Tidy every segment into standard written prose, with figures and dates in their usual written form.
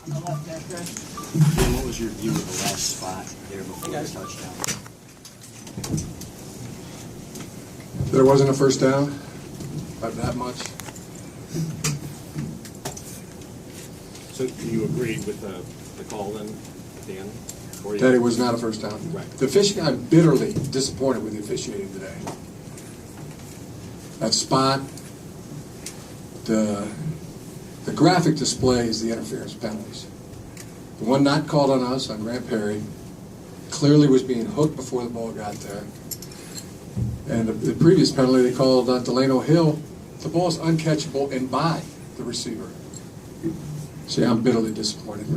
On the left there, Chris. Jim, what was your view of the last spot there before the touchdown? There wasn't a first down, not that much. So you agreed with the call then at the end? That it was not a first down. Right. The officiating, I'm bitterly disappointed with the officiating today. That spot, the graphic displays the interference penalties. The one not called on us, on Grant Perry, clearly was being hooked before the ball got there. And the previous penalty they called on Delano Hill, the ball is uncatchable and by the receiver. See, I'm bitterly disappointed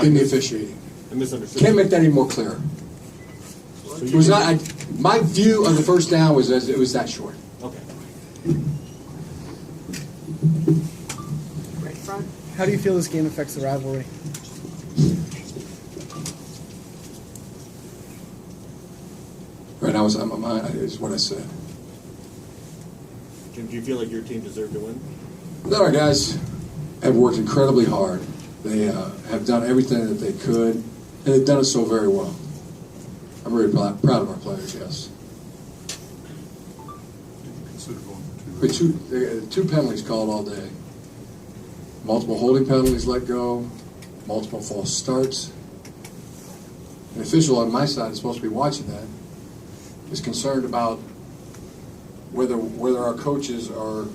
in the officiating. I misunderstood. Can't make that any more clear. So It was not. My view of the first down was as it was that short. Okay. Right front. How do you feel this game affects the rivalry? Right now, on my mind is what I said. Jim, do you feel like your team deserved to win? Our guys have worked incredibly hard. They have done everything that they could, and they've done it so very well. I'm really proud of our players, yes. Consider going for Two penalties called all day. Multiple holding penalties let go, multiple false starts. An official on my side is supposed to be watching that, is concerned about whether our coaches are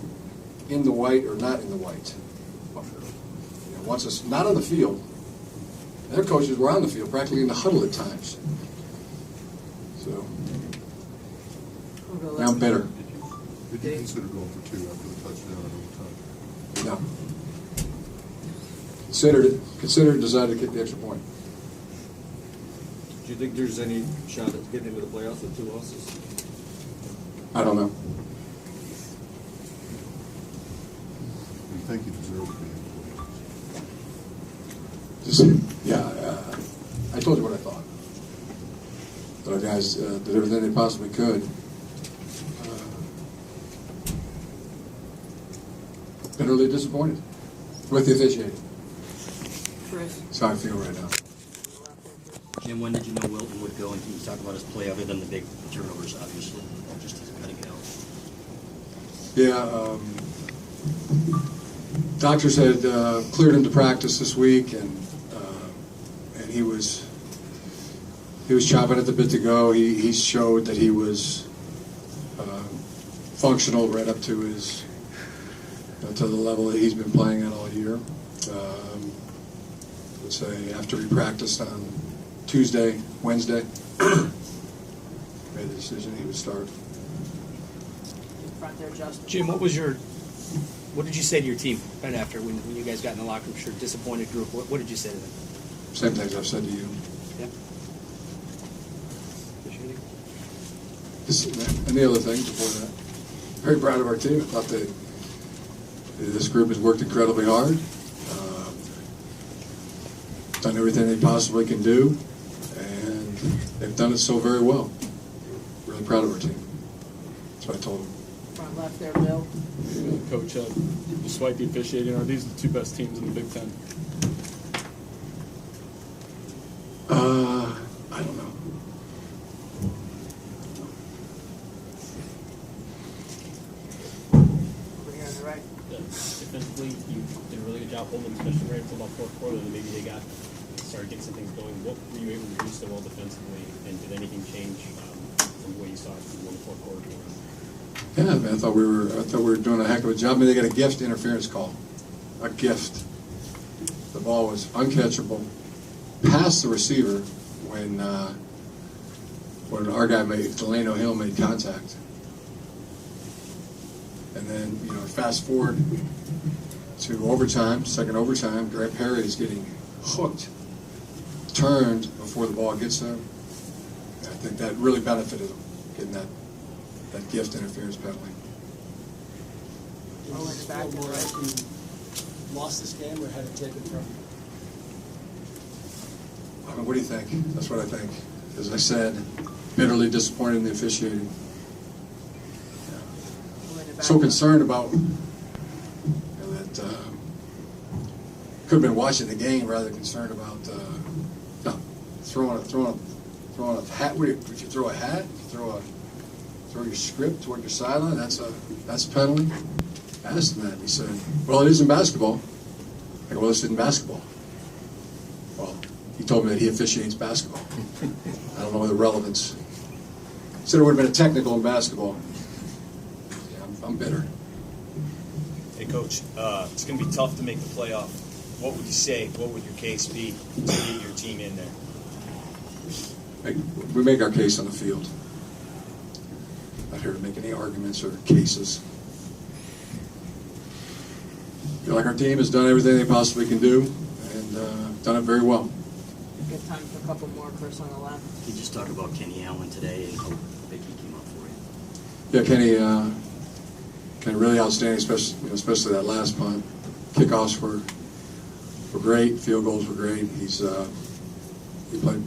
in the white or not in the white. You know, wants us not on the field. Their coaches were on the field, practically in the huddle at times. So We'll go now I'm left. better. Did you consider going for 2 after the touchdown and overtime? No. Considered it, decided to kick the extra point. Do you think there's any shot at getting into the playoffs with 2 losses? I don't know. Do you think you deserve to be in the I told you what I thought. That our guys did everything they possibly could. Bitterly disappointed with the officiating. Chris. That's how I feel right now. On the left there, Chris. Jim, when did you know Wilton would go, and can you talk about his play other than the big turnovers, obviously, just as cutting it out? Yeah, doctors had cleared him to practice this week, and he was chomping at the bit to go. He showed that he was functional right up to his to the level that he's been playing at all year. Let's say after he practiced on Tuesday, Wednesday, made the decision he would start. In front there, Justin. Jim, what did you say to your team right after when you guys got in the locker room? Sure, disappointed group. What did you say to them? Same things I've said to you. Yeah. Appreciate it. And the other thing before that, very proud of our team. I thought this group has worked incredibly hard, done everything they possibly can do, and they've done it so very well. Really proud of our team. That's what I told them. Front left there, Bill. Coach, despite the officiating, are these the 2 best teams in the Big Ten? I don't know. Over here on the right. Defensively, you did a really good job holding, especially right until about fourth quarter. Then maybe they started getting some things going. What were you able to do so well defensively, and did anything change from the way you saw it from the fourth quarter? Yeah, man, I thought we were doing a heck of a job. I mean, they got a gift interference call, a gift. The ball was uncatchable, past the receiver when our guy Delano Hill made contact. And then, fast forward to overtime, second overtime, Grant Perry is getting hooked, turned before the ball gets there. I think that really benefited him, getting that gift interference penalty. Oh, in the back to the right. Lost this game or had it taken from you? I mean, what do you think? That's what I think. As I said, bitterly disappointed in the officiating. Oh, in the back. So concerned about that could have been watching the game rather than concerned about no, throwing a hat. Would you throw a hat? Throw your script toward your sideline? That's a penalty. I asked him that. He said, "Well, it is in basketball." I go, "Well, this isn't basketball." Well, he told me that he officiates basketball. I don't know the relevance. He said it would have been a technical in basketball. Yeah, I'm bitter. Hey, Coach, it's going to be tough to make the playoff. What would you say? What would your case be to get your team in there? We make our case on the field. Not here to make any arguments or cases. I feel like our team has done everything they possibly can do, and done it very well. Good time for a couple more, Chris, on the left. You just talked about Kenny Allen today and how big he came up for you. Yeah, Kenny really outstanding, especially that last punt. Kickoffs were great. Field goals were great. He played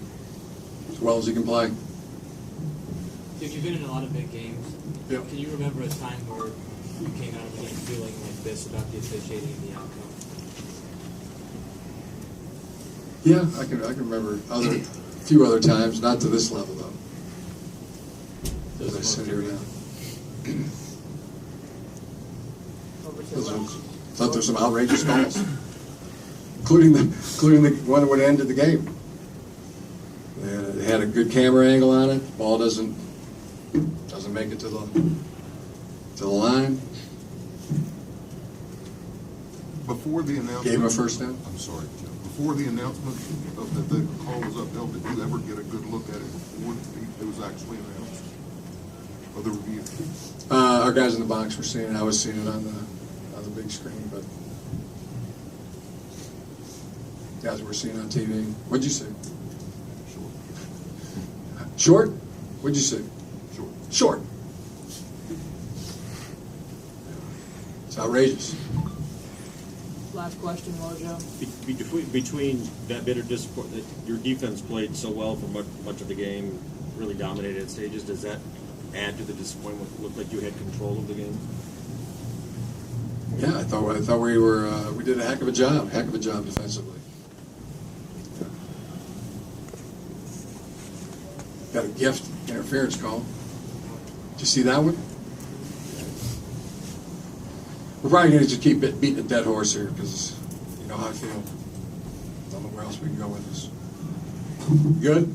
as well as he can play. Dude, you've been in a lot of big games. Yep. Can you remember a time where you came out of the game feeling like this about the officiating and the outcome? Yeah, I can remember a few other times, not to this level though. As I sit here now. Over to the left. Thought there was some outrageous calls, including the one that would have ended the game. They had a good camera angle on it. Ball doesn't make it to the line. Before the announcement. Gave him a first down. I'm sorry, Jim. Before the announcement that the call was upheld, did you ever get a good look at it before it was actually announced? Or the review? Our guys in the box were seeing it. I was seeing it on the big screen, but guys were seeing it on TV. What'd you see? Short? What'd you see? Short. It's outrageous. Last question, Mojo. Between that bitter disappointment, that your defense played so well for much of the game, really dominated at stages, does that add to the disappointment? It looked like you had control of the game? Yeah, I thought we did a heck of a job defensively. Yeah. Got a gift interference call. Did you see that one? We're probably going to just keep beating a dead horse here because you know how I feel. I don't know where else we can go with this. Good?